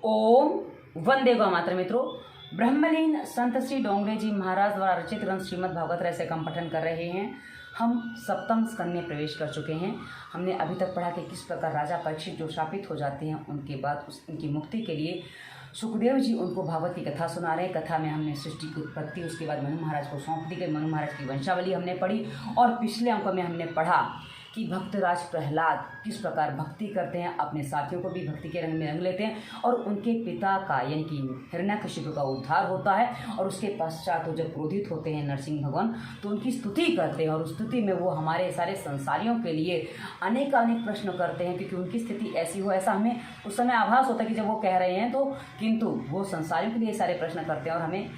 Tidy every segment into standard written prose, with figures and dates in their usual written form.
ओम वंदे गौ मातरम। मित्रों, ब्रह्मलीन संत श्री डोंगरे जी महाराज द्वारा रचित ग्रंथ श्रीमद् भागवत रह से हम पठन कर रहे हैं। हम सप्तम स्कंद में प्रवेश कर चुके हैं। हमने अभी तक पढ़ा कि किस प्रकार राजा परीक्षित जो शापित हो जाते हैं, उनके बाद उनकी मुक्ति के लिए सुखदेव जी उनको भागवत की कथा सुना रहे हैं। कथा में हमने सृष्टि की उत्पत्ति, उसके बाद मनु महाराज को सौंप दी गई, मनु महाराज की वंशावली हमने पढ़ी और पिछले अंकों में हमने पढ़ा कि भक्तराज प्रहलाद किस प्रकार भक्ति करते हैं, अपने साथियों को भी भक्ति के रंग में रंग लेते हैं और उनके पिता का यानी कि हिरण्यकशिपु का उद्धार होता है। और उसके पश्चात वो जब क्रोधित होते हैं नरसिंह भगवान, तो उनकी स्तुति करते हैं और उस स्तुति में वो हमारे सारे संसारियों के लिए अनेक प्रश्न करते हैं, क्योंकि उनकी स्थिति ऐसी हो, ऐसा हमें उस समय आभास होता है कि जब वो कह रहे हैं तो, किंतु वो संसारियों के लिए सारे प्रश्न करते हैं और हमें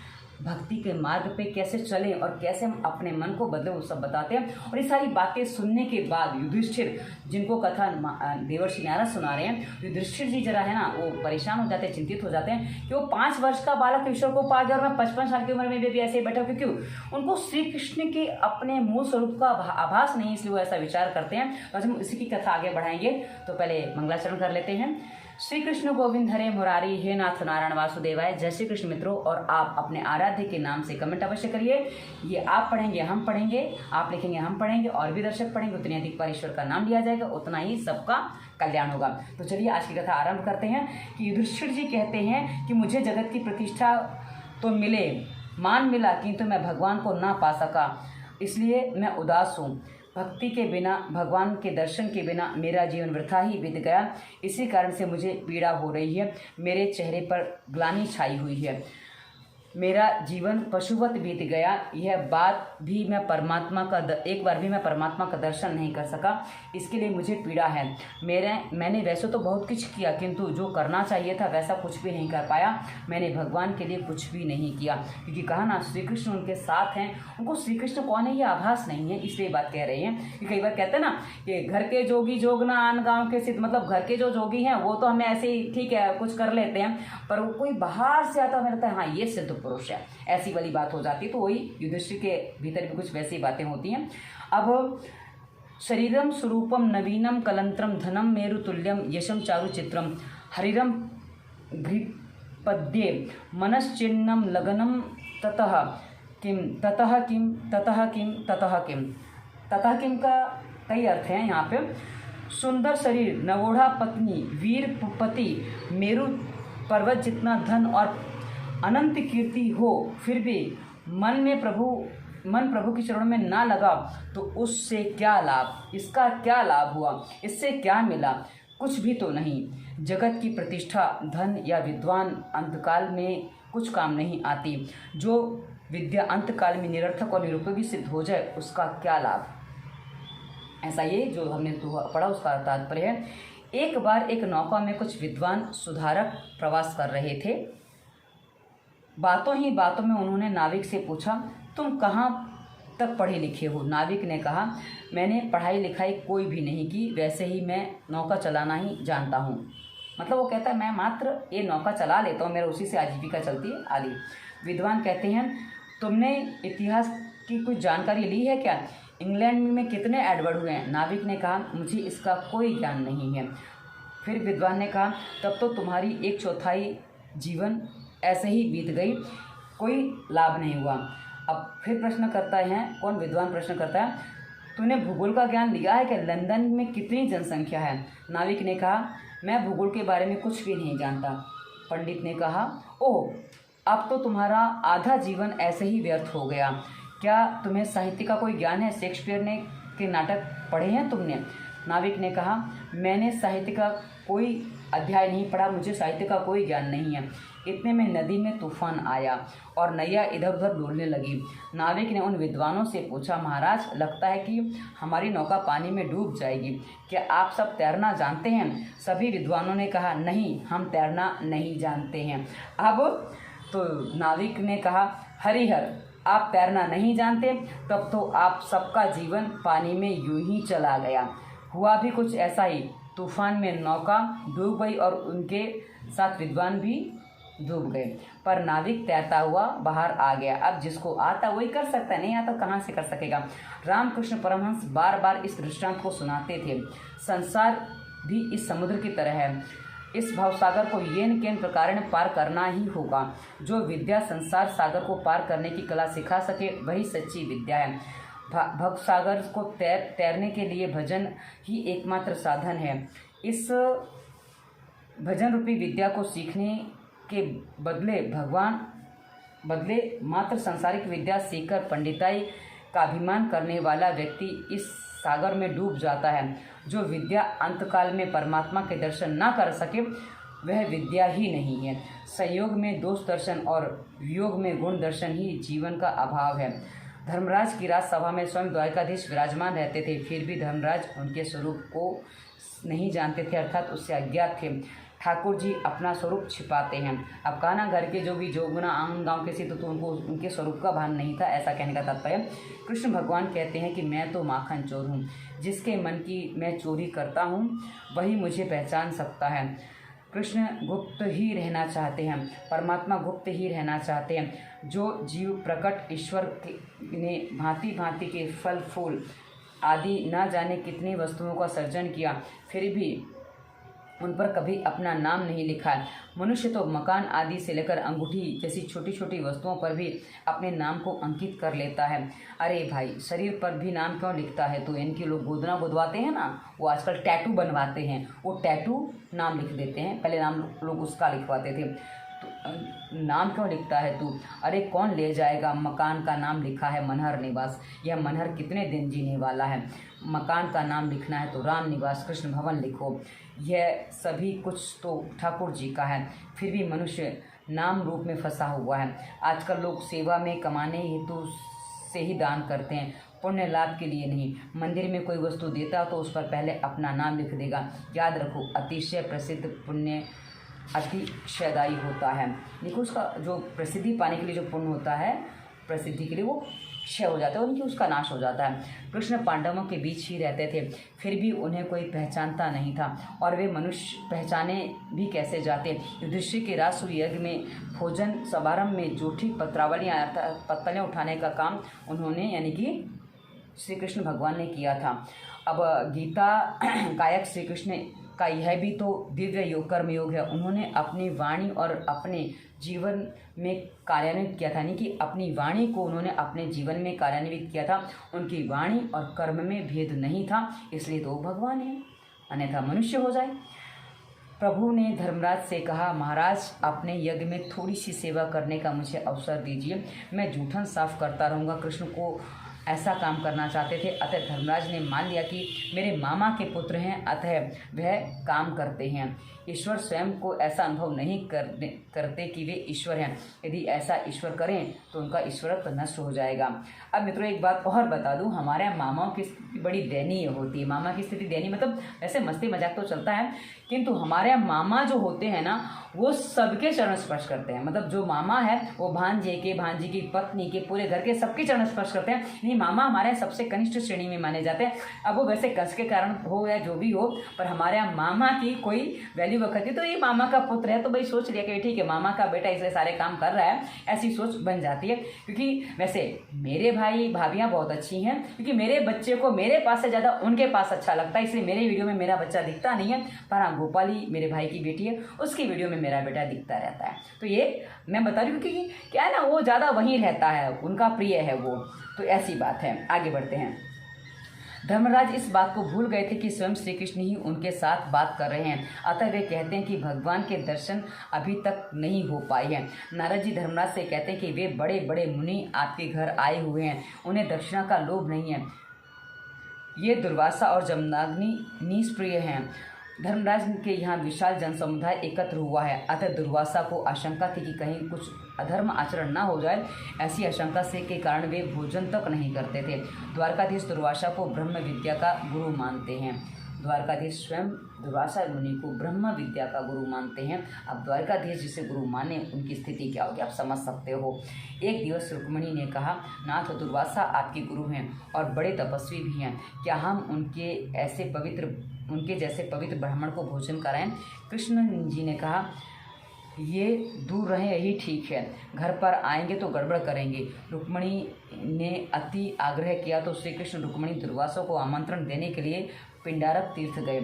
भक्ति के मार्ग पे कैसे चलें और कैसे हम अपने मन को बदलें वो सब बताते हैं। और ये सारी बातें सुनने के बाद युधिष्ठिर, जिनको कथा देवर्षि नारद सुना रहे हैं, युधिष्ठिर जी जरा है ना वो परेशान हो जाते हैं, चिंतित हो जाते हैं कि वो 5 वर्ष का बालक ईश्वर को पा गया और मैं 55 साल की उम्र में भी ऐसे ही बैठा हूँ। क्यों? उनको श्री कृष्ण के अपने मूल स्वरूप का आभास नहीं, इसलिए वो ऐसा विचार करते हैं। तो आज हम इसी की कथा आगे बढ़ाएंगे। तो पहले मंगलाचरण कर लेते हैं। श्री कृष्ण गोविंद हरे मुरारी, हे नाथ नारायण वासुदेवाय। जय श्री कृष्ण मित्रों। और आप अपने आराध्य के नाम से कमेंट अवश्य करिए। ये आप पढ़ेंगे हम पढ़ेंगे, आप लिखेंगे हम पढ़ेंगे और भी दर्शक पढ़ेंगे, उतनी अधिक परमेश्वर का नाम लिया जाएगा, उतना ही सबका कल्याण होगा। तो चलिए आज की कथा आरंभ करते हैं। कि युधिष्ठिर जी कहते हैं कि मुझे जगत की प्रतिष्ठा तो मिले, मान मिला, किंतु मैं भगवान को ना पा सका, इसलिए मैं उदास हूँ। भक्ति के बिना, भगवान के दर्शन के बिना मेरा जीवन वृथा ही बीत गया। इसी कारण से मुझे पीड़ा हो रही है, मेरे चेहरे पर ग्लानि छाई हुई है, मेरा जीवन पशुवत बीत गया। यह बात भी मैं परमात्मा का एक बार भी मैं परमात्मा का दर्शन नहीं कर सका, इसके लिए मुझे पीड़ा है। मैंने वैसे तो बहुत कुछ किया, किंतु जो करना चाहिए था वैसा कुछ भी नहीं कर पाया। मैंने भगवान के लिए कुछ भी नहीं किया, क्योंकि कहा ना श्री कृष्ण उनके साथ हैं, उनको श्री कृष्ण कौन है ये आभास नहीं है, इसलिए बात कह रहे हैं। कि कई बार कहते हैं ना कि घर के जोगी जोगना आन गाँव के सिद्ध, मतलब घर के जो जोगी हैं वो तो हमें ऐसे ही ठीक है कुछ कर लेते हैं, पर वो कोई बाहर से आता मिलता है, हाँ ये सिद्ध पुरुष है, ऐसी वाली बात हो जाती है। तो वही युधिष्ठिर के भीतर भी कुछ वैसी बातें होती हैं। अब शरीरम स्वरूपम नवीनम कलंत्रम धनम मेरु तुल्यम यशम चारु चित्रम हरिरम घृपद्ये मनश्चिन्नम लगनम ततः किम ततः किम ततः किम ततः किम। ततः किम का कई अर्थ हैं यहाँ पे। सुंदर शरीर, नवोढ़ा पत्नी, वीर पति, मेरु पर्वत जितना धन और अनंत कीर्ति हो, फिर भी मन प्रभु के चरणों में ना लगा तो उससे क्या लाभ? इसका क्या लाभ हुआ? इससे क्या मिला? कुछ भी तो नहीं। जगत की प्रतिष्ठा, धन या विद्वान अंतकाल में कुछ काम नहीं आती। जो विद्या अंतकाल में निरर्थक और निरुपयोगी सिद्ध हो जाए, उसका क्या लाभ? ऐसा ये जो हमने पढ़ा उसका तात्पर्य है। एक बार एक नौका में कुछ विद्वान सुधारक प्रवास कर रहे थे। बातों ही बातों में उन्होंने नाविक से पूछा, तुम कहाँ तक पढ़े लिखे हो? नाविक ने कहा, मैंने पढ़ाई लिखाई कोई भी नहीं की, वैसे ही मैं नौका चलाना ही जानता हूँ। मतलब वो कहता है मैं मात्र ये नौका चला लेता हूँ, मेरा उसी से आजीविका चलती है आदि। विद्वान कहते हैं, तुमने इतिहास की कुछ जानकारी ली है क्या? इंग्लैंड में कितने एडवर्ड हुए हैं? नाविक ने कहा, मुझे इसका कोई ज्ञान नहीं है। फिर विद्वान ने कहा, तब तो तुम्हारी 1/4 जीवन ऐसे ही बीत गई, कोई लाभ नहीं हुआ। अब फिर प्रश्न करता है, कौन विद्वान प्रश्न करता है, तूने भूगोल का ज्ञान लिया है कि लंदन में कितनी जनसंख्या है? नाविक ने कहा, मैं भूगोल के बारे में कुछ भी नहीं जानता। पंडित ने कहा, ओह, अब तो तुम्हारा आधा जीवन ऐसे ही व्यर्थ हो गया। क्या तुम्हें साहित्य का कोई ज्ञान है? शेक्सपियर के नाटक पढ़े हैं तुमने? नाविक ने कहा, मैंने साहित्य का कोई अध्याय नहीं पढ़ा, मुझे साहित्य का कोई ज्ञान नहीं है। इतने में नदी में तूफान आया और नैया इधर उधर डोलने लगी। नाविक ने उन विद्वानों से पूछा, महाराज, लगता है कि हमारी नौका पानी में डूब जाएगी, क्या आप सब तैरना जानते हैं? सभी विद्वानों ने कहा, नहीं, हम तैरना नहीं जानते हैं। अब तो नाविक ने कहा, हरिहर, आप तैरना नहीं जानते, तब तो आप सबका जीवन पानी में यूं ही चला गया। हुआ भी कुछ ऐसा ही। तूफान में नौका डूब गई और उनके साथ विद्वान भी डूब गए, पर नाविक तैरता हुआ बाहर आ गया। अब जिसको आता वही कर सकता है, नहीं आता कहाँ से कर सकेगा। रामकृष्ण परमहंस बार बार इस दृष्टांत को सुनाते थे। संसार भी इस समुद्र की तरह है। इस भवसागर को येन केन प्रकार पार करना ही होगा। जो विद्या संसार सागर को पार करने की कला सिखा सके वही सच्ची विद्या है। भवसागर को तैरने के लिए भजन ही एकमात्र साधन है। इस भजन रूपी विद्या को सीखने के बदले मात्र सांसारिक विद्या सीखकर पंडिताई का अभिमान करने वाला व्यक्ति इस सागर में डूब जाता है। जो विद्या अंतकाल में परमात्मा के दर्शन ना कर सके वह विद्या ही नहीं है। संयोग में दोष दर्शन और वियोग में गुण दर्शन ही जीवन का अभाव है। धर्मराज की राजसभा में स्वयं द्वारकाधीश विराजमान रहते थे, फिर भी धर्मराज उनके स्वरूप को नहीं जानते थे, अर्थात उससे अज्ञात थे। ठाकुर जी अपना स्वरूप छिपाते हैं। अब कहना घर के जो भी जोगुना आंग गाँव के सिद्ध तो उनको उनके स्वरूप का भान नहीं था, ऐसा कहने का तात्पर्य। कृष्ण भगवान कहते हैं कि मैं तो माखन चोर हूँ, जिसके मन की मैं चोरी करता हूँ वही मुझे पहचान सकता है। कृष्ण गुप्त ही रहना चाहते हैं, परमात्मा गुप्त ही रहना चाहते हैं। जो जीव प्रकट ईश्वर ने भांति भांति के फल फूल आदि न जाने कितनी वस्तुओं का सर्जन किया, फिर भी उन पर कभी अपना नाम नहीं लिखा है। मनुष्य तो मकान आदि से लेकर अंगूठी जैसी छोटी छोटी वस्तुओं पर भी अपने नाम को अंकित कर लेता है। अरे भाई, शरीर पर भी नाम क्यों लिखता है? तो इनके लोग गोदना गुदवाते हैं ना, वो आजकल टैटू बनवाते हैं, वो टैटू नाम लिख देते हैं। पहले नाम लोग उसका लिखवाते थे, तो नाम क्यों लिखता है तू? अरे कौन ले जाएगा? मकान का नाम लिखा है मनहर निवास, यह मनहर कितने दिन जीने वाला है। मकान का नाम लिखना है तो राम निवास कृष्ण भवन लिखो। यह सभी कुछ तो ठाकुर जी का है, फिर भी मनुष्य नाम रूप में फंसा हुआ है। आजकल लोग सेवा में कमाने हेतु से ही दान करते हैं, पुण्य लाभ के लिए नहीं। मंदिर में कोई वस्तु देता तो उस पर पहले अपना नाम लिख देगा। याद रखो, अतिशय प्रसिद्ध पुण्य अतिशयदायी होता है। देखो, उसका जो प्रसिद्धि पाने के लिए जो पुण्य होता है, प्रसिद्धि के लिए वो क्षय हो जाता है, उनकी उसका नाश हो जाता है। कृष्ण पांडवों के बीच ही रहते थे, फिर भी उन्हें कोई पहचानता नहीं था, और वे मनुष्य पहचाने भी कैसे जाते। युधिष्ठिर के राजसूय यज्ञ में भोजन समारंभ में जूठी पत्रावलियाँ अर्थात पत्तलें उठाने का काम उन्होंने यानी कि श्री कृष्ण भगवान ने किया था। अब गीता गायक श्री कृष्ण का यह भी तो दिव्य योग कर्म योग है। उन्होंने अपनी वाणी और अपने जीवन में कार्यान्वित किया था, यानी कि अपनी वाणी को उन्होंने अपने जीवन में कार्यान्वित किया था। उनकी वाणी और कर्म में भेद नहीं था, इसलिए तो भगवान है, अन्यथा मनुष्य हो जाए। प्रभु ने धर्मराज से कहा, महाराज अपने यज्ञ में थोड़ी सी सेवा करने का मुझे अवसर दीजिए, मैं जूठन साफ करता रहूँगा। कृष्ण को ऐसा काम करना चाहते थे, अतः धर्मराज ने मान लिया कि मेरे मामा के पुत्र हैं, अतः वह काम करते हैं। ईश्वर स्वयं को ऐसा अनुभव नहीं करते कि वे ईश्वर हैं। यदि ऐसा ईश्वर करें तो उनका ईश्वरत्व नष्ट हो जाएगा। अब मित्रों एक बात और बता दूं, हमारे यहाँ मामाओं की स्थिति बड़ी दयनीय होती है। मामा की स्थिति दयनीय मतलब वैसे मस्ती मजाक तो चलता है, किंतु हमारे यहाँ मामा जो होते हैं ना, वो सबके चरण स्पर्श करते हैं। मतलब जो मामा है वो भांजे के, भांजी की पत्नी के, पूरे घर के सबके चरण स्पर्श करते हैं। नहीं, मामा हमारे सबसे कनिष्ठ श्रेणी में माने जाते हैं। अब वो वैसे कंस के कारण हो या जो भी हो, पर हमारे यहाँ मामा की कोई वैल्यू वक्त है। तो ये मामा का पुत्र है तो भाई सोच लिया कि ठीक है मामा का बेटा इसलिए सारे काम कर रहा है, ऐसी सोच बन जाती है। क्योंकि वैसे मेरे भाई भाभियाँ बहुत अच्छी हैं, क्योंकि मेरे बच्चे को मेरे पास से ज़्यादा उनके पास अच्छा लगता है, इसलिए मेरे वीडियो में मेरा बच्चा दिखता नहीं है। पर हाँ, गोपाली मेरे भाई की बेटी है, उसकी वीडियो में मेरा बेटा दिखता रहता है। तो ये मैं बता रही हूँ क्योंकि क्या है ना, वो ज़्यादा वहीं रहता है, उनका प्रिय है वो, तो ऐसी बात है। आगे बढ़ते हैं। धर्मराज इस बात को भूल गए थे कि स्वयं श्री कृष्ण ही उनके साथ बात कर रहे हैं, अतः वे कहते हैं कि भगवान के दर्शन अभी तक नहीं हो पाए हैं। नारद जी धर्मराज से कहते हैं कि वे बड़े बड़े मुनि आपके घर आए हुए हैं, उन्हें दक्षिणा का लोभ नहीं है। ये दुर्वासा और जमदग्नि निष्प्रिय हैं। धर्मराज के यहाँ विशाल जनसमुदाय एकत्र हुआ है, अतः दुर्वासा को आशंका थी कि कहीं कुछ अधर्म आचरण न हो जाए। ऐसी आशंका से के कारण वे भोजन तक नहीं करते थे। द्वारकाधीश दुर्वासा को ब्रह्म विद्या का गुरु मानते हैं। द्वारकाधीश स्वयं दुर्वासा मुनि को ब्रह्म विद्या का गुरु मानते हैं। अब द्वारकाधीश जिसे गुरु माने उनकी स्थिति क्या होगी आप समझ सकते हो। एक दिवस रुक्मिणी ने कहा, नाथ दुर्वासा आपके गुरु हैं और बड़े तपस्वी भी हैं, क्या हम उनके जैसे पवित्र ब्राह्मण को भोजन कराएं? कृष्ण जी ने कहा, ये दूर रहें यही ठीक है, घर पर आएंगे तो गड़बड़ करेंगे। रुक्मिणी ने अति आग्रह किया तो श्री कृष्ण रुक्मिणी दुर्वासा को आमंत्रण देने के लिए पिंडारक तीर्थ गए।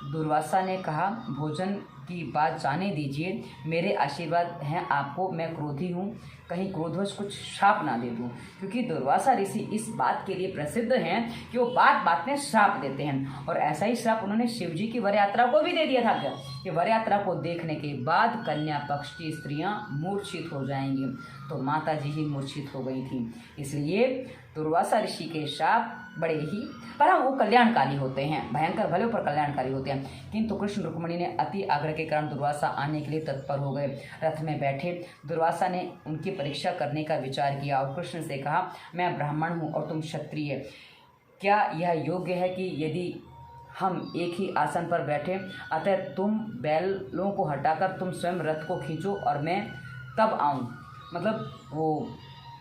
दुर्वासा ने कहा, भोजन की बात जाने दीजिए, मेरे आशीर्वाद हैं आपको, मैं क्रोधी हूँ, कहीं क्रोधवश कुछ श्राप ना दे दूँ। क्योंकि दुर्वासा ऋषि इस बात के लिए प्रसिद्ध हैं कि वो बात बात में श्राप देते हैं, और ऐसा ही श्राप उन्होंने शिव जी की वर यात्रा को भी दे दिया था क्या, कि वर यात्रा को देखने के बाद कन्या पक्ष की स्त्रियां मूर्छित हो जाएंगी। तो माता जी ही मूर्छित हो गई थी। इसलिए दुर्वासा ऋषि के श्राप बड़े ही, पर वो कल्याणकारी होते हैं, भयंकर भले पर कल्याणकारी होते हैं। किंतु कृष्ण रुक्मिणी ने अति आग्रह के कारण दुर्वासा आने के लिए तत्पर हो गए। रथ में बैठे दुर्वासा ने उनकी परीक्षा करने का विचार किया और कृष्ण से कहा, मैं ब्राह्मण हूँ और तुम क्षत्रिय, क्या यह योग्य है कि यदि हम एक ही आसन पर बैठे, अतः तुम बैलों को हटाकर तुम स्वयं रथ को खींचो और मैं तब आऊँ। मतलब वो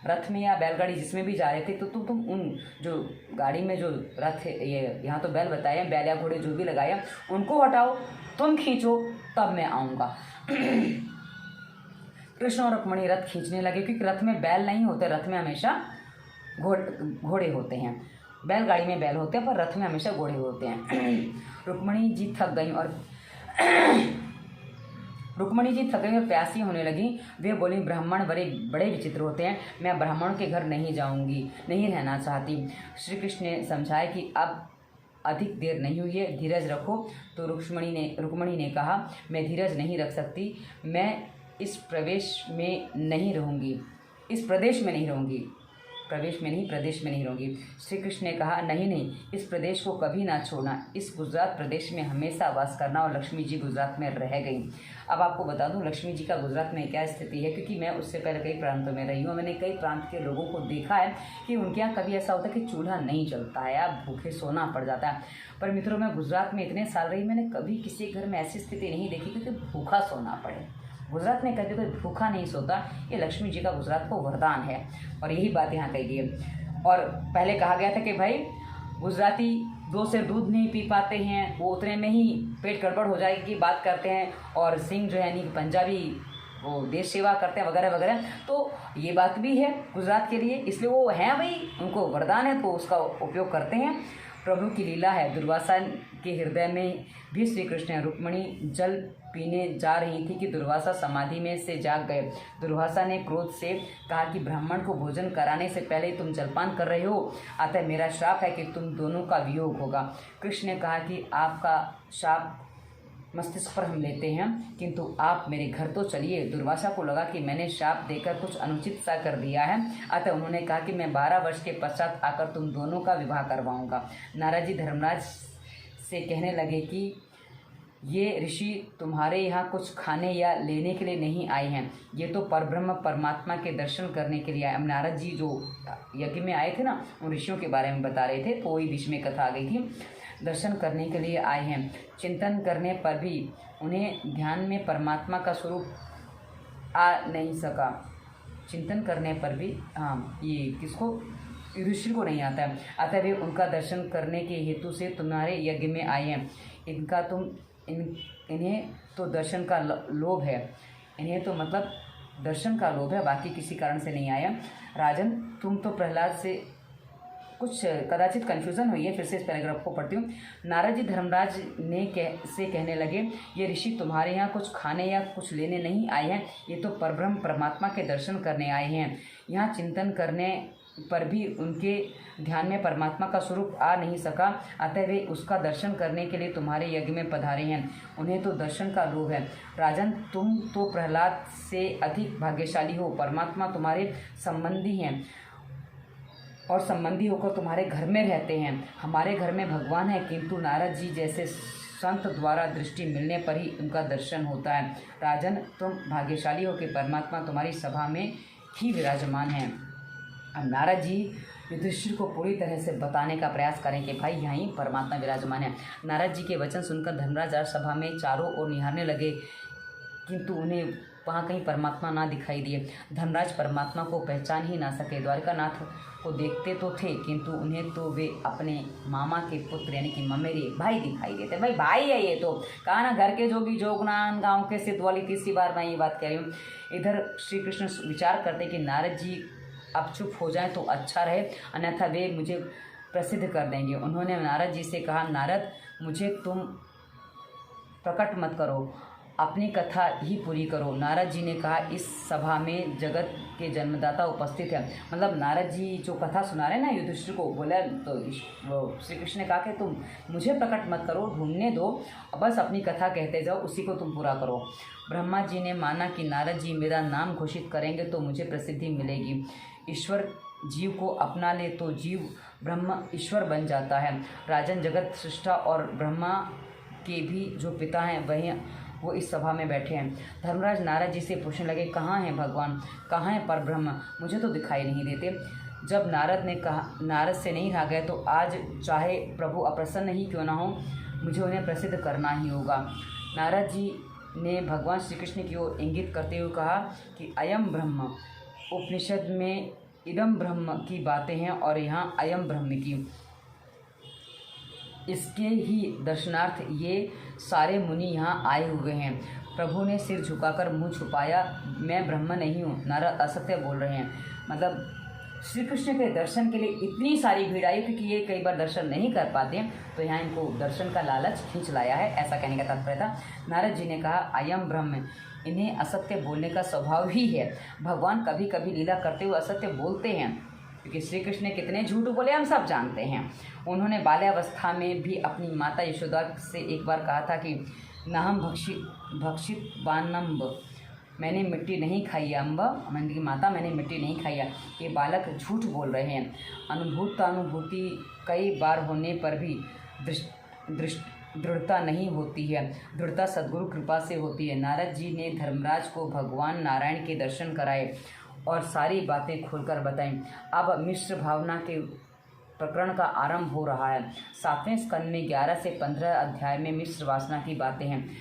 रथ में या बैलगाड़ी जिसमें भी जा रहे थे, तो तुम उन जो गाड़ी में जो रथ है, ये यहाँ तो बैल बताए, बैल या घोड़े जो भी लगाया उनको हटाओ, तुम खींचो, तब मैं आऊँगा। कृष्ण और रुक्मिणी रथ खींचने लगे, क्योंकि रथ में बैल नहीं होते, रथ में हमेशा घोड़े होते हैं। बैलगाड़ी में बैल होते हैं पर रथ में हमेशा घोड़े होते हैं। रुक्मिणी जी थक गई और प्यासी होने लगी। वे बोली, ब्राह्मण बड़े विचित्र होते हैं, मैं ब्राह्मणों के घर नहीं जाऊंगी, नहीं रहना चाहती। श्री कृष्ण ने समझाया कि अब अधिक देर नहीं हुई है, धीरज रखो। तो रुक्मिणी ने कहा, मैं धीरज नहीं रख सकती, मैं इस प्रदेश में नहीं रहूँगी। श्री कृष्ण ने कहा, नहीं, इस प्रदेश को कभी ना छोड़ना, इस गुजरात प्रदेश में हमेशा वास करना। और लक्ष्मी जी गुजरात में रह गई। अब आपको बता दूं लक्ष्मी जी का गुजरात में क्या स्थिति है, क्योंकि मैं उससे पहले कई प्रांतों में रही हूँ। मैंने कई प्रांत के लोगों को देखा है कि उनके यहाँ कभी ऐसा होता है कि चूल्हा नहीं चलता है, आप भूखे सोना पड़ जाता है। पर मित्रों, मैं गुजरात में इतने साल रही, मैंने कभी किसी घर में ऐसी स्थिति नहीं देखी क्योंकि भूखा सोना पड़े। गुजरात में कभी कोई भूखा नहीं सोता, ये लक्ष्मी जी का गुजरात को वरदान है। और यही बात यहाँ कही गई है। और पहले कहा गया था कि भाई गुजराती 2 सेर दूध नहीं पी पाते हैं, वो उतने में ही पेट गड़बड़ हो जाएगी की बात करते हैं। और सिंह जो है यानी पंजाबी वो देश सेवा करते हैं वगैरह वगैरह। तो ये बात भी है गुजरात के लिए, इसलिए वो हैं भाई, उनको वरदान है तो उसका उपयोग करते हैं। प्रभु की लीला है। दुर्वासा के हृदय में भी श्री कृष्ण है। रुक्मिणी जल पीने जा रही थी कि दुर्वासा समाधि में से जाग गए। दुर्वासा ने क्रोध से कहा कि ब्राह्मण को भोजन कराने से पहले तुम जलपान कर रहे हो, अतः मेरा श्राप है कि तुम दोनों का वियोग होगा। कृष्ण ने कहा कि आपका श्राप मस्तिष्क पर हम लेते हैं, किंतु आप मेरे घर तो चलिए। दुर्वासा को लगा कि मैंने श्राप देकर कुछ अनुचित सा कर दिया है, अतः उन्होंने कहा कि मैं 12 वर्ष के पश्चात आकर तुम दोनों का विवाह करवाऊंगा। नारद जी धर्मराज से कहने लगे कि ये ऋषि तुम्हारे यहाँ कुछ खाने या लेने के लिए नहीं आए हैं, ये तो परब्रह्म परमात्मा के दर्शन करने के लिए आए। अब नारद जी जो यज्ञ में आए थे ना, उन ऋषियों के बारे में बता रहे थे, तो वही बीच में कथा आ गई थी। दर्शन करने के लिए आए हैं। चिंतन करने पर भी उन्हें ध्यान में परमात्मा का स्वरूप आ नहीं सका। चिंतन करने पर भी ये किसको, ऋषि को नहीं आता है, अतः वे उनका दर्शन करने के हेतु से तुम्हारे यज्ञ में आए हैं। इन्हें तो दर्शन का लोभ है, इन्हें तो मतलब दर्शन का लोभ है, बाकी किसी कारण से नहीं आया। राजन, तुम तो प्रहलाद से कुछ कदाचित कन्फ्यूज़न हुई है, फिर से इस पैराग्राफ को पढ़ती हूँ। नारद जी धर्मराज ने कहने लगे, ये ऋषि तुम्हारे यहाँ कुछ खाने या कुछ लेने नहीं आए हैं, ये तो परब्रह्म परमात्मा के दर्शन करने आए हैं। यहाँ चिंतन करने पर भी उनके ध्यान में परमात्मा का स्वरूप आ नहीं सका, अतः वे उसका दर्शन करने के लिए तुम्हारे यज्ञ में पधारे हैं। उन्हें तो दर्शन का लोभ है। राजन, तुम तो प्रहलाद से अधिक भाग्यशाली हो, परमात्मा तुम्हारे संबंधी हैं और संबंधी होकर तुम्हारे घर में रहते हैं। हमारे घर में भगवान है, किंतु नारद जी जैसे संत द्वारा दृष्टि मिलने पर ही उनका दर्शन होता है। राजन, तुम भाग्यशाली हो कि परमात्मा तुम्हारी सभा में ही विराजमान है। अब नारद जी युधिष्ठिर को पूरी तरह से बताने का प्रयास करें कि भाई यहाँ ही परमात्मा विराजमान है। नारद जी के वचन सुनकर धर्मराज सभा में चारों ओर निहारने लगे, किंतु उन्हें वहाँ कहीं परमात्मा ना दिखाई दिए। धर्मराज परमात्मा को पहचान ही ना सके। द्वारकानाथ को देखते तो थे, किंतु उन्हें तो वे अपने मामा के पुत्र यानी कि ममेरे भाई दिखाई देते। भाई है ये तो, कहा ना घर के जोगी जोगनान गाँव के सिद्ध वाली, तीसरी बार मैं ये बात कह रही हूँ। इधर श्री कृष्ण विचार करते कि नारद जी अब चुप हो जाए तो अच्छा रहे, अन्यथा वे मुझे प्रसिद्ध कर देंगे। उन्होंने नारद जी से कहा, नारद, मुझे तुम प्रकट मत करो, अपनी कथा ही पूरी करो। नारद जी ने कहा, इस सभा में जगत के जन्मदाता उपस्थित है। मतलब नारद जी जो कथा सुना रहे हैं ना युधिष्ठिर को, बोला तो श्री कृष्ण ने कहा कि तुम मुझे प्रकट मत करो, ढूंढने दो, बस अपनी कथा कहते जाओ, उसी को तुम पूरा करो। ब्रह्मा जी ने माना कि नारद जी मेरा नाम घोषित करेंगे तो मुझे प्रसिद्धि मिलेगी। ईश्वर जीव को अपना ले तो जीव ब्रह्म ईश्वर बन जाता है। राजन, जगत सृष्टा और ब्रह्मा के भी जो पिता हैं वही वो इस सभा में बैठे हैं। धर्मराज नारद जी से पूछने लगे, कहाँ हैं भगवान, कहाँ हैं परब्रह्म, मुझे तो दिखाई नहीं देते। जब नारद से नहीं रहा गया तो आज चाहे प्रभु अप्रसन्न ही क्यों ना हो, मुझे उन्हें प्रसिद्ध करना ही होगा। नारद जी ने भगवान श्री कृष्ण की ओर इंगित करते हुए कहा कि अयम ब्रह्म, उपनिषद में इदम ब्रह्म की बातें हैं और यहाँ अयम ब्रह्म की, इसके ही दर्शनार्थ ये सारे मुनि यहाँ आए हुए हैं। प्रभु ने सिर झुकाकर मुंह छुपाया, मैं ब्रह्म नहीं हूँ, नारद असत्य बोल रहे हैं। मतलब श्री कृष्ण के दर्शन के लिए इतनी सारी भीड़ आई, क्योंकि ये कई बार दर्शन नहीं कर पाते, तो यहाँ इनको दर्शन का लालच खींच लाया है, ऐसा कहने का तात्पर्य था। नारद जी ने कहा, अयम ब्रह्म, इन्हें असत्य बोलने का स्वभाव ही है। भगवान कभी कभी लीला करते हुए असत्य बोलते हैं, क्योंकि श्री कृष्ण ने कितने झूठ बोले हम सब जानते हैं। उन्होंने बाल्यावस्था में भी अपनी माता यशोदा से एक बार कहा था कि नाहम भक्षित वानम्ब, मैंने मिट्टी नहीं खाई है, अम्ब मैंने की माता मैंने मिट्टी नहीं खाई है। ये बालक झूठ बोल रहे हैं। अनुभूति कई बार होने पर भी दृढ़ता नहीं होती है, दृढ़ता सद्गुरु कृपा से होती है। नारद जी ने धर्मराज को भगवान नारायण के दर्शन कराए और सारी बातें खोलकर बताईं। अब मिश्र भावना के प्रकरण का आरंभ हो रहा है। 7वें स्कंद में 11 से 15 अध्याय में मिश्र वासना की बातें हैं।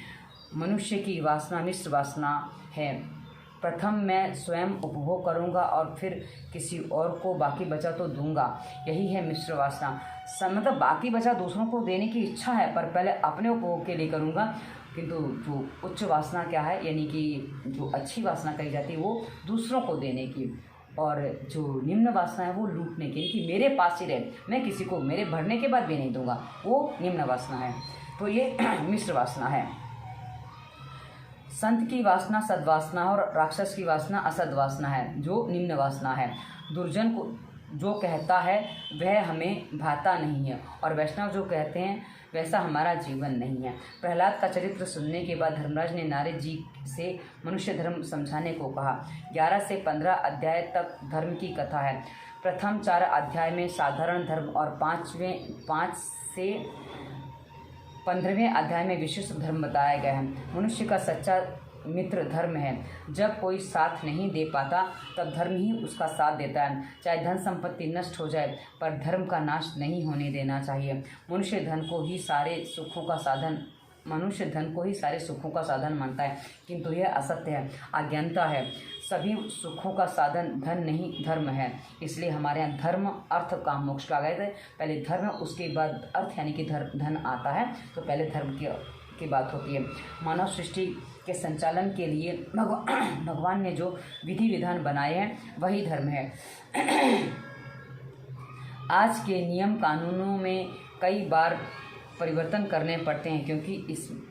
मनुष्य की वासना मिश्र वासना है। प्रथम मैं स्वयं उपभोग करूंगा और फिर किसी और को बाकी बचा तो दूंगा, यही है मिश्र वासना। मतलब बाकी बचा दूसरों को देने की इच्छा है, पर पहले अपने उपभोग के लिए करूंगा। किंतु जो उच्च वासना क्या है, यानी कि जो अच्छी वासना कही जाती है वो दूसरों को देने की, और जो निम्न वासना है वो लूटने की, कि मेरे पास ही रहे, मैं किसी को मेरे भरने के बाद भी नहीं दूंगा, वो निम्न वासना है। तो ये मिश्र वासना है। संत की वासना सद्वासना और राक्षस की वासना असद्वासना है, जो निम्न वासना है। दुर्जन को जो कहता है वह हमें भाता नहीं है, और वैष्णव जो कहते हैं वैसा हमारा जीवन नहीं है। प्रहलाद का चरित्र सुनने के बाद धर्मराज ने नारद जी से मनुष्य धर्म समझाने को कहा। 11 से 15 अध्याय तक धर्म की कथा है। प्रथम 4 अध्याय में साधारण धर्म और 5 से 15वें अध्याय में विशिष्ट धर्म बताया गया है। मनुष्य का सच्चा मित्र धर्म है। जब कोई साथ नहीं दे पाता तब धर्म ही उसका साथ देता है। चाहे धन संपत्ति नष्ट हो जाए, पर धर्म का नाश नहीं होने देना चाहिए। मनुष्य धन को ही सारे सुखों का साधन मानता है, किंतु यह असत्य है, अज्ञानता है। सभी सुखों का साधन धन नहीं धर्म है। इसलिए हमारे यहाँ धर्म अर्थ काम मोक्ष कहा गया है। पहले धर्म, उसके बाद अर्थ, यानी कि धन आता है, तो पहले धर्म की बात होती है। मानव सृष्टि के संचालन के लिए भगवान ने जो विधि विधान बनाए हैं वही धर्म है। आज के नियम कानूनों में कई बार परिवर्तन करने पड़ते हैं, क्योंकि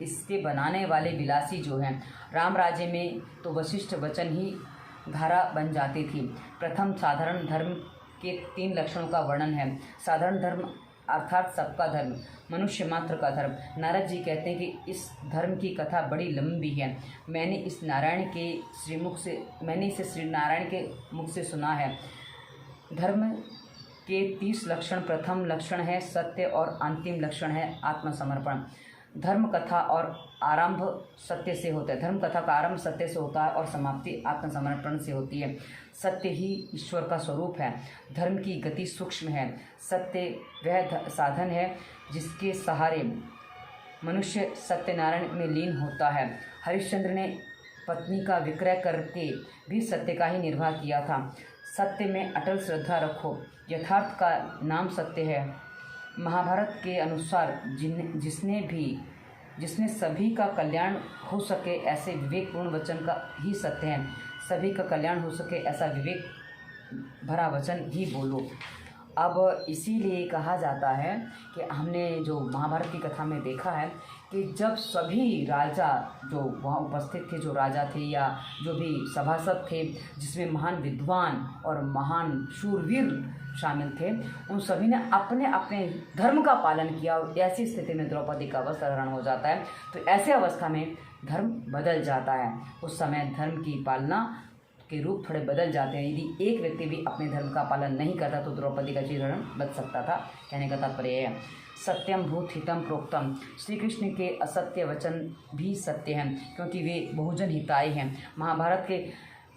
इसके बनाने वाले विलासी जो हैं। राम राज्य में तो वशिष्ठ वचन ही धारा बन जाती थी। प्रथम साधारण धर्म के 3 लक्षणों का वर्णन है। साधारण धर्म अर्थात सबका धर्म, मनुष्य मात्र का धर्म। नारद जी कहते हैं कि इस धर्म की कथा बड़ी लंबी है। मैंने इसे श्री नारायण के मुख से सुना है। धर्म के 30 लक्षण, प्रथम लक्षण है सत्य और अंतिम लक्षण है आत्मसमर्पण। धर्म कथा और आरंभ सत्य से होता है। धर्म कथा का आरंभ सत्य से होता है और समाप्ति आत्मसमर्पण से होती है। सत्य ही ईश्वर का स्वरूप है। धर्म की गति सूक्ष्म है। सत्य वह साधन है जिसके सहारे मनुष्य सत्यनारायण में लीन होता है। हरिश्चंद्र ने पत्नी का विक्रय करके भी सत्य का ही निर्वाह किया था। सत्य में अटल श्रद्धा रखो, यथार्थ का नाम सत्य है। महाभारत के अनुसार जिसने सभी का कल्याण हो सके ऐसे विवेकपूर्ण वचन का ही सत्य है। सभी का कल्याण हो सके ऐसा विवेक भरा वचन ही बोलो। अब इसीलिए कहा जाता है कि हमने जो महाभारत की कथा में देखा है कि जब सभी राजा जो वहाँ उपस्थित थे, जो राजा थे या जो भी सभासद थे, जिसमें महान विद्वान और महान शूरवीर शामिल थे, उन सभी ने अपने अपने धर्म का पालन किया और ऐसी स्थिति में द्रौपदी का वस्त्र हरण हो जाता है। तो ऐसे अवस्था में धर्म बदल जाता है। उस समय धर्म की पालना के रूप थोड़े बदल जाते हैं। यदि एक व्यक्ति भी अपने धर्म का पालन नहीं करता तो द्रौपदी का चीरहरण बच सकता था। कहने का तात्पर्य है सत्यम भूत हितम प्रोक्तम, श्री कृष्ण के असत्य वचन भी सत्य हैं क्योंकि वे बहुजन हिताय हैं। महाभारत के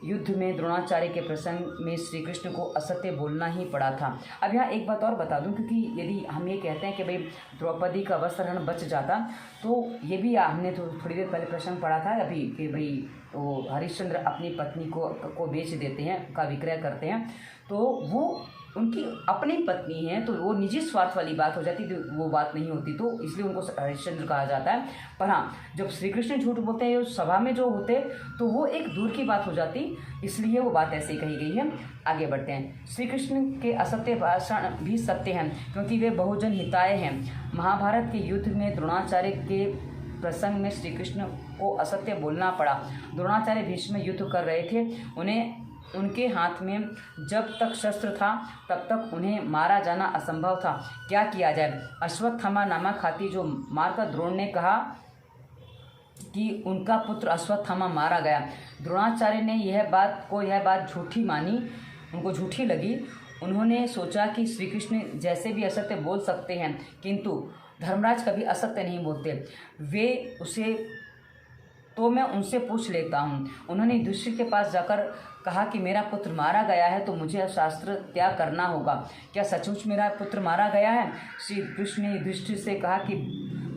युद्ध में द्रोणाचार्य के प्रसंग में श्री कृष्ण को असत्य बोलना ही पड़ा था। अब यहाँ एक बात और बता दूं, क्योंकि यदि हम ये कहते हैं कि भाई द्रौपदी का वस्त्रहरण बच जाता, तो ये भी हमने तो थोड़ी देर पहले प्रसंग पढ़ा था अभी कि भाई तो हरिश्चंद्र अपनी पत्नी को बेच देते हैं, का विक्रय करते हैं, तो वो उनकी अपनी पत्नी है तो वो निजी स्वार्थ वाली बात हो जाती, तो वो बात नहीं होती, तो इसलिए उनको हरिश्चंद्र कहा जाता है। पर हाँ, जब श्री कृष्ण झूठ बोलते हैं सभा में जो होते तो वो एक दूर की बात हो जाती, इसलिए वो बात ऐसे ही कही गई है। आगे बढ़ते हैं। श्री कृष्ण के असत्य भाषण भी सत्य हैं क्योंकि वे बहुजन हिताय हैं। महाभारत के युद्ध में द्रोणाचार्य के प्रसंग में श्री कृष्ण को असत्य बोलना पड़ा। द्रोणाचार्य भीष्म युद्ध कर रहे थे, उनके हाथ में जब तक शस्त्र था तब तक उन्हें मारा जाना असंभव था। क्या किया जाए? अश्वत्थामा नामक हाथी जो मारकर द्रोण ने कहा कि उनका पुत्र अश्वत्थामा मारा गया। द्रोणाचार्य ने यह बात झूठी मानी, उनको झूठी लगी। उन्होंने सोचा कि श्री कृष्ण जैसे भी असत्य बोल सकते हैं किंतु धर्मराज कभी असत्य नहीं बोलते, तो मैं उनसे पूछ लेता हूँ। उन्होंने युधिष्ठिर के पास जाकर कहा कि मेरा पुत्र मारा गया है तो मुझे शास्त्र त्याग करना होगा। क्या सचमुच मेरा पुत्र मारा गया है? श्री कृष्ण ने युधिष्ठिर से कहा कि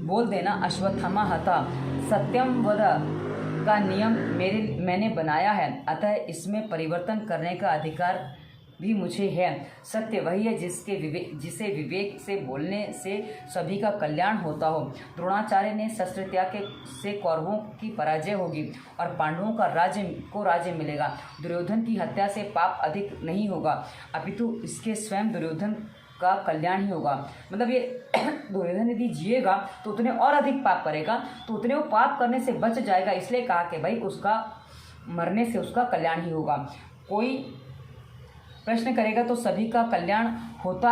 बोल देना अश्वत्थामा हता, सत्यम वद का नियम मैंने बनाया है, अतः इसमें परिवर्तन करने का अधिकार भी मुझे है। सत्य वही है जिसे विवेक से बोलने से सभी का कल्याण होता हो। द्रोणाचार्य ने शस्त्र त्याग से कौरवों की पराजय होगी और पांडवों का राज्य मिलेगा। दुर्योधन की हत्या से पाप अधिक नहीं होगा, अपितु इसके स्वयं दुर्योधन का कल्याण ही होगा। मतलब ये दुर्योधन यदि जिएगा तो उतने और अधिक पाप करेगा, तो उतने वो पाप करने से बच जाएगा। इसलिए कहा कि भाई उसका मरने से उसका कल्याण ही होगा। कोई प्रश्न करेगा तो सभी का कल्याण होता,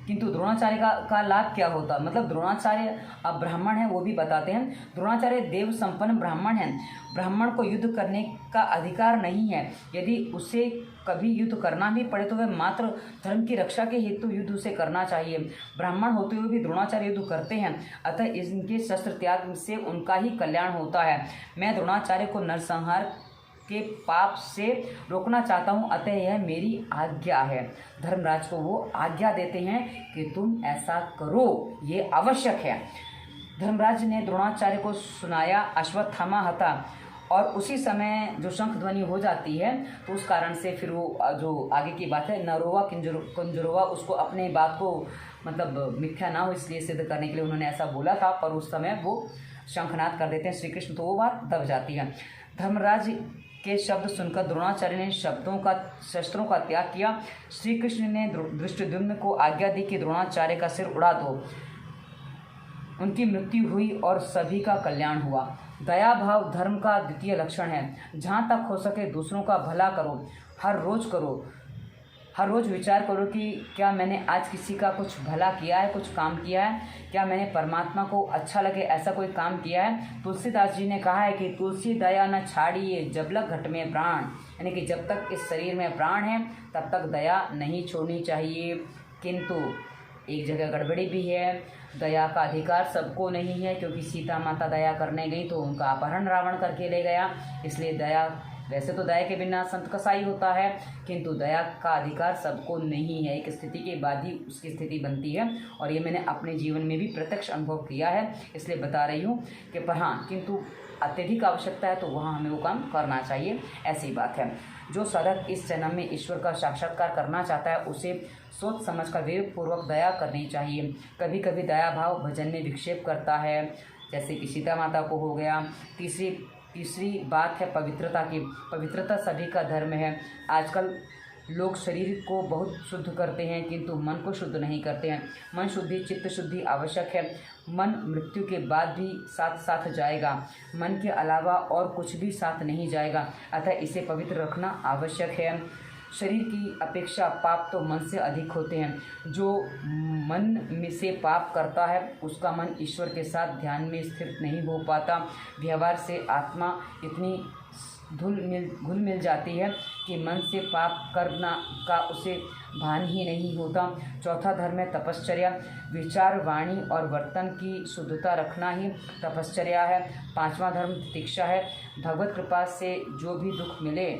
किंतु द्रोणाचार्य का लाभ क्या होता? मतलब द्रोणाचार्य अब ब्राह्मण है, वो भी बताते हैं। द्रोणाचार्य देव संपन्न ब्राह्मण हैं। ब्राह्मण को युद्ध करने का अधिकार नहीं है। यदि उसे कभी युद्ध करना भी पड़े तो वह मात्र धर्म की रक्षा के हेतु युद्ध उसे करना चाहिए। ब्राह्मण होते हुए भी द्रोणाचार्य युद्ध करते हैं, अतः इनके शस्त्र त्याग से उनका ही कल्याण होता है। मैं द्रोणाचार्य को नरसंहार के पाप से रोकना चाहता हूँ, अतः यह मेरी आज्ञा है। धर्मराज को वो आज्ञा देते हैं कि तुम ऐसा करो, ये आवश्यक है। धर्मराज ने द्रोणाचार्य को सुनाया अश्वत्थामा हता, और उसी समय जो शंख ध्वनि हो जाती है तो उस कारण से फिर वो जो आगे की बात है नरोवा कुंजरोवा, उसको अपने बात को मतलब मिथ्या ना हो इसलिए सिद्ध करने के लिए उन्होंने ऐसा बोला था, पर उस समय वो शंखनाद कर देते हैं श्री कृष्ण, तो वो बात दब जाती है। धर्मराज के शब्द सुनकर द्रोणाचार्य ने शस्त्रों का त्याग किया। श्री कृष्ण ने धृष्टद्युम्न को आज्ञा दी कि द्रोणाचार्य का सिर उड़ा दो। उनकी मृत्यु हुई और सभी का कल्याण हुआ। दया भाव धर्म का द्वितीय लक्षण है। जहाँ तक हो सके दूसरों का भला करो, हर रोज विचार करो कि क्या मैंने आज किसी का कुछ भला किया है, कुछ काम किया है, क्या मैंने परमात्मा को अच्छा लगे ऐसा कोई काम किया है। तुलसीदास जी ने कहा है कि तुलसी दया न छाड़िए जब लग घट में प्राण, यानी कि जब तक इस शरीर में प्राण है तब तक दया नहीं छोड़नी चाहिए। किंतु एक जगह गड़बड़ी भी है, दया का अधिकार सबको नहीं है, क्योंकि सीता माता दया करने गई तो उनका अपहरण रावण करके ले गया। इसलिए दया, वैसे तो दया के बिना संत कसाई होता है, किंतु दया का अधिकार सबको नहीं है। एक स्थिति के बाद ही उसकी स्थिति बनती है, और ये मैंने अपने जीवन में भी प्रत्यक्ष अनुभव किया है, इसलिए बता रही हूँ कि पर हाँ, किंतु अत्यधिक आवश्यकता है तो वहाँ हमें वो काम करना चाहिए, ऐसी बात है। जो साधक इस जन्म में ईश्वर का साक्षात्कार करना चाहता है उसे सोच समझ कर विवेकपूर्वक दया करनी चाहिए। कभी कभी दया भाव भजन में विक्षेप करता है, जैसे कि सीता माता को हो गया। तीसरी बात है पवित्रता की। पवित्रता सभी का धर्म है। आजकल लोग शरीर को बहुत शुद्ध करते हैं किंतु मन को शुद्ध नहीं करते हैं। मन शुद्धि, चित्त शुद्धि आवश्यक है। मन मृत्यु के बाद भी साथ साथ जाएगा, मन के अलावा और कुछ भी साथ नहीं जाएगा, अतः इसे पवित्र रखना आवश्यक है। शरीर की अपेक्षा पाप तो मन से अधिक होते हैं। जो मन में से पाप करता है उसका मन ईश्वर के साथ ध्यान में स्थिर नहीं हो पाता। व्यवहार से आत्मा इतनी घुल मिल जाती है कि मन से पाप करना का उसे भान ही नहीं होता। चौथा धर्म है तपश्चर्या। विचार, वाणी और वर्तन की शुद्धता रखना ही तपश्चर्या है। पांचवा धर्म तितिक्षा है। भगवत कृपा से जो भी दुख मिले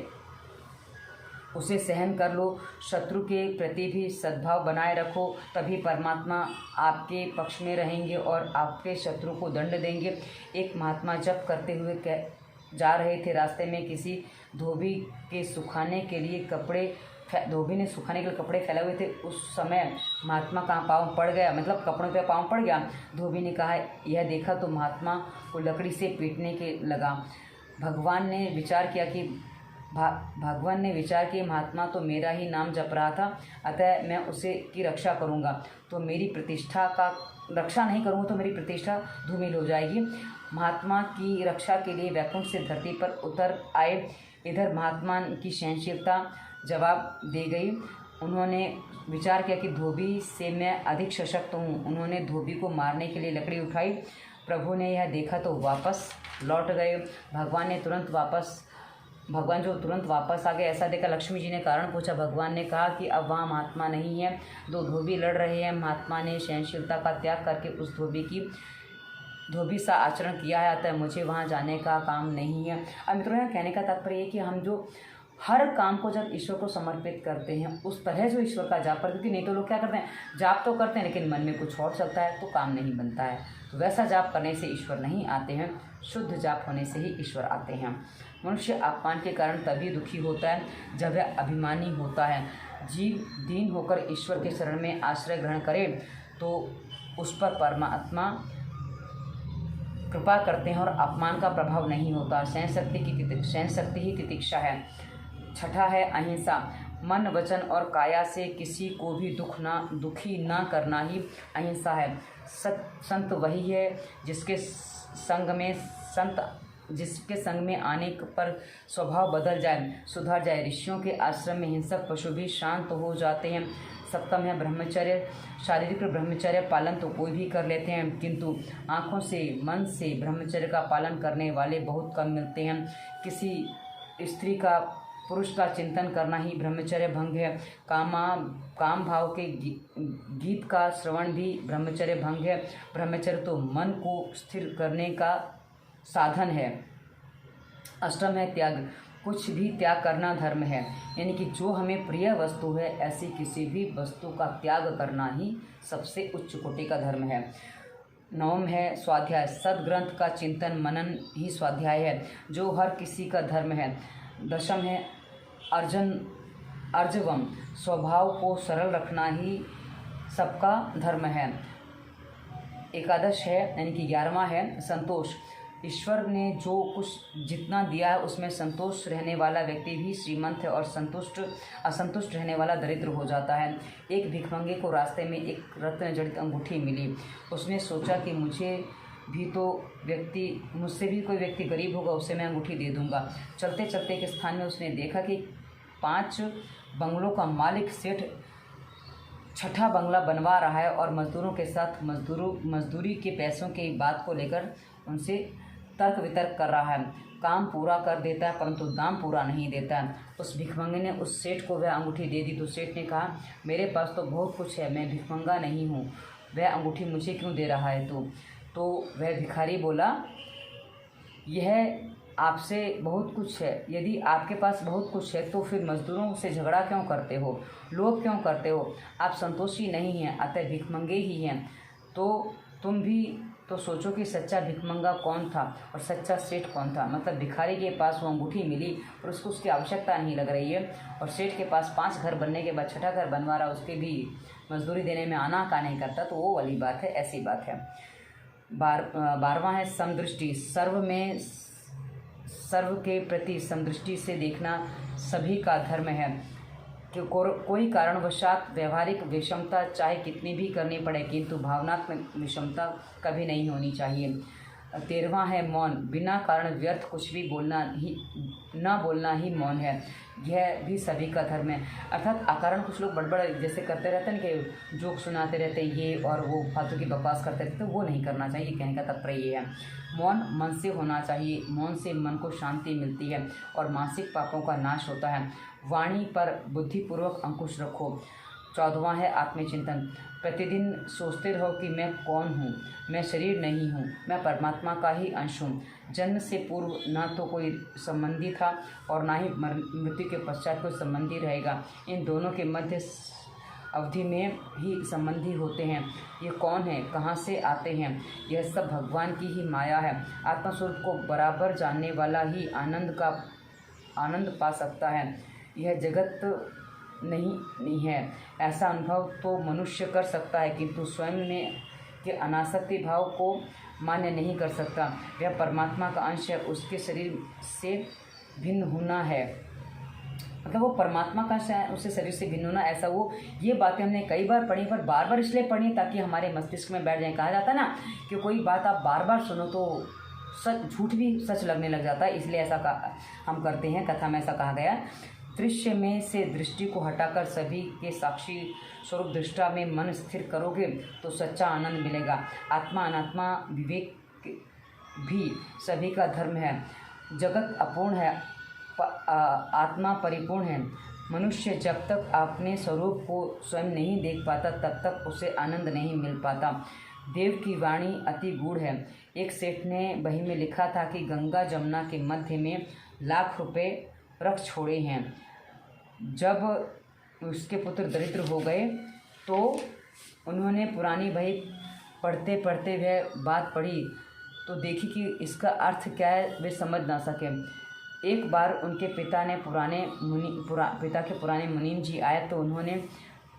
उसे सहन कर लो। शत्रु के प्रति भी सद्भाव बनाए रखो, तभी परमात्मा आपके पक्ष में रहेंगे और आपके शत्रु को दंड देंगे। एक महात्मा जप करते हुए जा रहे थे। रास्ते में किसी धोबी के सुखाने के लिए कपड़े फैलाए हुए थे। उस समय महात्मा का पाँव पड़ गया, मतलब कपड़ों पे पाँव पड़ गया। धोबी ने कहा, यह देखा तो महात्मा को लकड़ी से पीटने के लगा। भगवान ने विचार किया महात्मा तो मेरा ही नाम जप रहा था, अतः मैं उसे की रक्षा करूँगा तो मेरी प्रतिष्ठा का रक्षा नहीं करूँगा तो मेरी प्रतिष्ठा धूमिल हो जाएगी। महात्मा की रक्षा के लिए वैकुंठ से धरती पर उतर आए। इधर महात्मा की सहनशीलता जवाब दे गई। उन्होंने विचार किया कि धोबी से मैं अधिक सशक्त हूँ। उन्होंने धोबी को मारने के लिए लकड़ी उठाई। प्रभु ने यह देखा तो वापस लौट गए। भगवान जो तुरंत वापस आ गए, ऐसा देखा लक्ष्मी जी ने कारण पूछा। भगवान ने कहा कि अब वहाँ महात्मा नहीं है, दो धोबी लड़ रहे हैं। महात्मा ने सहनशीलता का त्याग करके उस धोबी सा आचरण किया है, अतः मुझे वहाँ जाने का काम नहीं है। अब मित्रों, यहाँ कहने का तात्पर्य है कि हम जो हर काम को जब ईश्वर को समर्पित करते हैं उस तरह जो ईश्वर का जाप करते, क्योंकि नहीं तो लोग क्या करते हैं, जाप तो करते हैं लेकिन मन में कुछ और चलता है तो काम नहीं बनता है। तो वैसा जाप करने से ईश्वर नहीं आते हैं, शुद्ध जाप होने से ही ईश्वर आते हैं। मनुष्य अपमान के कारण तभी दुखी होता है जब वह अभिमानी होता है। जीव दीन होकर ईश्वर के शरण में आश्रय ग्रहण करे तो उस पर परमात्मा कृपा करते हैं और अपमान का प्रभाव नहीं होता। सहन शक्ति ही तितिक्षा है। छठा है अहिंसा। मन, वचन और काया से किसी को भी दुखी ना करना ही अहिंसा है। संत वही है जिसके संग में आने पर स्वभाव बदल जाए, सुधर जाए। ऋषियों के आश्रम में हिंसक पशु भी शांत हो जाते हैं। सप्तम है ब्रह्मचर्य। शारीरिक ब्रह्मचर्य पालन तो कोई भी कर लेते हैं किंतु आँखों से, मन से ब्रह्मचर्य का पालन करने वाले बहुत कम मिलते हैं। किसी स्त्री का, पुरुष का चिंतन करना ही ब्रह्मचर्य भंग है। काम भाव के गीत का श्रवण भी ब्रह्मचर्य भंग है। ब्रह्मचर्य तो मन को स्थिर करने का साधन है। अष्टम है त्याग। कुछ भी त्याग करना धर्म है, यानी कि जो हमें प्रिय वस्तु है ऐसी किसी भी वस्तु का त्याग करना ही सबसे उच्च कोटि का धर्म है। नवम है स्वाध्याय। सद्ग्रंथ का चिंतन मनन ही स्वाध्याय है जो हर किसी का धर्म है। दशम है अर्जवम। स्वभाव को सरल रखना ही सबका धर्म है। एकादश है, यानी कि 11वां है संतोष। ईश्वर ने जो कुछ जितना दिया है उसमें संतोष रहने वाला व्यक्ति भी श्रीमंत है और असंतुष्ट रहने वाला दरिद्र हो जाता है। एक भिखमंगे को रास्ते में एक रत्न जड़ित अंगूठी मिली। उसने सोचा कि मुझसे भी कोई व्यक्ति गरीब होगा, उसे मैं अंगूठी दे दूंगा। चलते चलते एक स्थान में उसने देखा कि 5 बंगलों का मालिक सेठ 6ठा बंगला बनवा रहा है और मजदूरों के साथ मजदूरी के पैसों की बात को लेकर उनसे तर्क वितर्क कर रहा है। काम पूरा कर देता है परंतु दाम पूरा नहीं देता है। उस भिखमंगे ने उस सेठ को वह अंगूठी दे दी तो सेठ ने कहा, मेरे पास तो बहुत कुछ है, मैं भिखमंगा नहीं हूँ, वह अंगूठी मुझे क्यों दे रहा है तू? तो वह भिखारी बोला, यह आपसे बहुत कुछ है, यदि आपके पास बहुत कुछ है तो फिर मजदूरों से झगड़ा क्यों करते हो, लोभ क्यों करते हो? आप संतोषी नहीं हैं, अतः भिखमंगे ही हैं। तो तुम भी तो सोचो कि सच्चा भिखमंगा कौन था और सच्चा सेठ कौन था। मतलब भिखारी के पास वो अंगूठी मिली और उसको उसकी आवश्यकता नहीं लग रही है और सेठ के पास 5 घर बनने के बाद 6ठा घर बनवा रहा, उसके भी मजदूरी देने में आना का नहीं करता, तो वो वाली बात है, ऐसी बात है। 12वां है समदृष्टि। सर्व के प्रति समदृष्टि से देखना सभी का धर्म है। कि कोई कारणवशात व्यवहारिक विषमता चाहे कितनी भी करनी पड़े, किंतु भावनात्मक विषमता कभी नहीं होनी चाहिए। 13वां है मौन। बिना कारण व्यर्थ कुछ भी न बोलना ही मौन है। यह भी सभी का धर्म है। अर्थात अकारण कुछ लोग बड़बड़ जैसे करते रहते हैं कि जोक सुनाते रहते ये और वो फालतू की बकवास करते रहते, तो वो नहीं करना चाहिए। कहने का तात्पर्य ये है, मौन मन से होना चाहिए। मौन से मन को शांति मिलती है और मानसिक पापों का नाश होता है। वाणी पर बुद्धिपूर्वक अंकुश रखो। 14वां है आत्मचिंतन। प्रतिदिन सोचते रहो कि मैं कौन हूँ, मैं शरीर नहीं हूँ, मैं परमात्मा का ही अंश हूँ। जन्म से पूर्व ना तो कोई संबंधी था और ना ही मृत्यु के पश्चात कोई संबंधी रहेगा। इन दोनों के मध्य अवधि में ही संबंधी होते हैं। ये कौन है, कहाँ से आते हैं, यह सब भगवान की ही माया है। आत्मस्वरूप को बराबर जानने वाला ही आनंद पा सकता है। यह जगत नहीं है, ऐसा अनुभव तो मनुष्य कर सकता है, किंतु स्वयं में के अनासक्ति भाव को मान्य नहीं कर सकता। वह परमात्मा का अंश है, उसके शरीर से भिन्न होना है। मतलब वो परमात्मा का अंश है, उससे शरीर से भिन्न होना, ऐसा वो ये बातें हमने कई बार पढ़ी, पर बार बार इसलिए पढ़ी ताकि हमारे मस्तिष्क में बैठ जाए। कहा जाता है ना कि कोई बात आप बार बार सुनो तो सच झूठ भी सच लगने लग जाता है, इसलिए ऐसा हम करते हैं। कथा में ऐसा कहा गया, दृश्य में से दृष्टि को हटाकर सभी के साक्षी स्वरूप दृष्टा में मन स्थिर करोगे तो सच्चा आनंद मिलेगा। आत्मा अनात्मा विवेक भी सभी का धर्म है। जगत अपूर्ण है, आत्मा परिपूर्ण है। मनुष्य जब तक अपने स्वरूप को स्वयं नहीं देख पाता तब तक उसे आनंद नहीं मिल पाता। देव की वाणी अति गूढ़ है। एक सेठ ने बही में लिखा था कि गंगा जमुना के मध्य में लाख रुपए रख छोड़े हैं। जब उसके पुत्र दरिद्र हो गए तो उन्होंने पुरानी बही पढ़ते पढ़ते वह बात पढ़ी तो देखी कि इसका अर्थ क्या है वे समझ ना सके। एक बार उनके पिता के पुराने मुनीम जी आए तो उन्होंने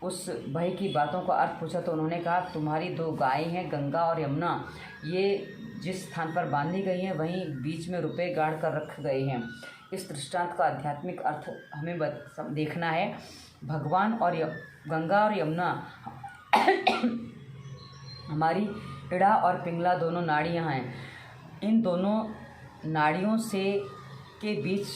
उस बही की बातों का अर्थ पूछा तो उन्होंने कहा, तुम्हारी 2 गायें हैं गंगा और यमुना, ये जिस स्थान पर बांधी गई हैं वहीं बीच में रुपए गाड़ कर रख गए हैं। इस दृष्टांत का आध्यात्मिक अर्थ हमें देखना है। भगवान और गंगा और यमुना हमारी इड़ा और पिंगला दोनों नाड़ियाँ हैं। इन दोनों नाड़ियों के बीच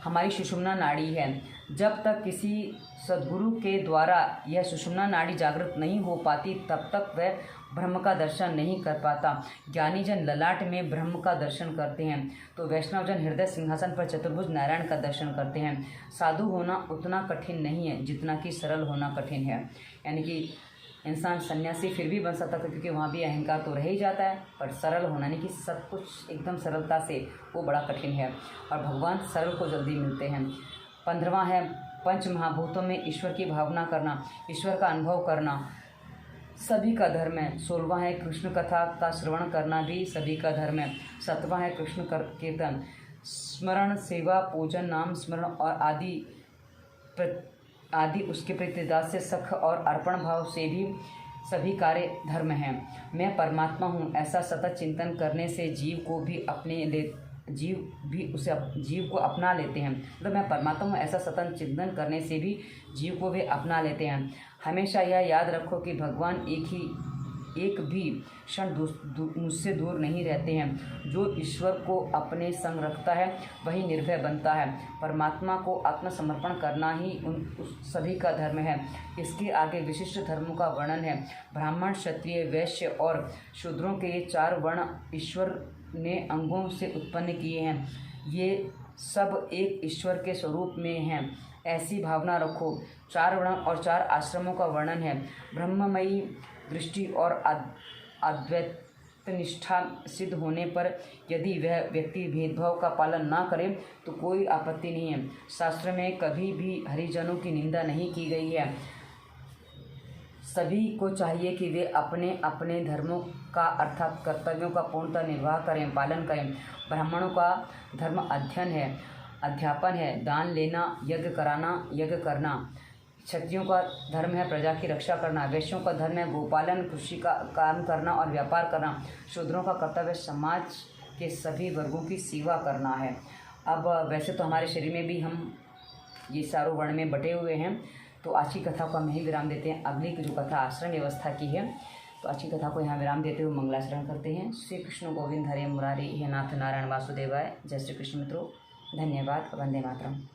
हमारी सुषुम्ना नाड़ी है। जब तक किसी सद्गुरु के द्वारा यह सुषुम्ना नाड़ी जागृत नहीं हो पाती तब तक वह ब्रह्म का दर्शन नहीं कर पाता। ज्ञानी जन ललाट में ब्रह्म का दर्शन करते हैं तो वैष्णव जन हृदय सिंहासन पर चतुर्भुज नारायण का दर्शन करते हैं। साधु होना उतना कठिन नहीं है जितना कि सरल होना कठिन है। यानी कि इंसान सन्यासी फिर भी बन सकता है क्योंकि वहाँ भी अहंकार तो रह ही जाता है, पर सरल होना नहीं कि सब कुछ एकदम सरलता से, वो बड़ा कठिन है और भगवान सरल को जल्दी मिलते हैं। 15वां है पंच महाभूतों में ईश्वर की भावना करना, ईश्वर का अनुभव करना सभी का धर्म है। 16वां है कृष्ण कथा का श्रवण करना भी सभी का धर्म है। 7वां है कृष्ण कीर्तन, स्मरण, सेवा, पूजन, नाम स्मरण और आदि उसके प्रतिदास से सख और अर्पण भाव से भी सभी कार्य धर्म हैं। मैं परमात्मा हूँ ऐसा सतत चिंतन करने से जीव को अपना लेते हैं। मतलब मैं परमात्मा हूँ ऐसा सतत चिंतन करने से भी जीव को वे अपना लेते हैं। हमेशा यह याद रखो कि भगवान एक भी क्षण मुझसे दूर नहीं रहते हैं। जो ईश्वर को अपने संग रखता है वही निर्भय बनता है। परमात्मा को आत्मसमर्पण करना ही उस सभी का धर्म है। इसके आगे विशिष्ट धर्मों का वर्णन है। ब्राह्मण, क्षत्रिय, वैश्य और शूद्रों के ये 4 वर्ण ईश्वर ने अंगों से उत्पन्न किए हैं। ये सब एक ईश्वर के स्वरूप में हैं, ऐसी भावना रखो। 4 वर्ण और 4 आश्रमों का वर्णन है। ब्रह्ममयी दृष्टि और अद्वैत निष्ठा सिद्ध होने पर यदि वह व्यक्ति भेदभाव का पालन ना करे तो कोई आपत्ति नहीं है। शास्त्र में कभी भी हरिजनों की निंदा नहीं की गई है। सभी को चाहिए कि वे अपने अपने धर्मों का अर्थात कर्तव्यों का पूर्णतः निर्वाह करें, पालन करें। ब्राह्मणों का धर्म अध्ययन है, अध्यापन है, दान लेना, यज्ञ कराना, यज्ञ करना। क्षत्रियों का धर्म है प्रजा की रक्षा करना। वैश्यों का धर्म है गोपालन, कृषि का काम करना और व्यापार करना। शूद्रों का कर्तव्य समाज के सभी वर्गों की सेवा करना है। अब वैसे तो हमारे शरीर में भी हम ये चारों वर्ण में बटे हुए हैं, तो आज की कथा को हम यहीं विराम देते हैं। अगली की जो कथा आश्रम व्यवस्था की है, तो आज की कथा को यहाँ विराम देते हुए मंगलाचरण करते हैं। श्री कृष्ण गोविंद हरे मुरारी, हे नाथ नारायण वासुदेवाय। जय श्री कृष्ण मित्रों, धन्यवाद। वंदे मातरम।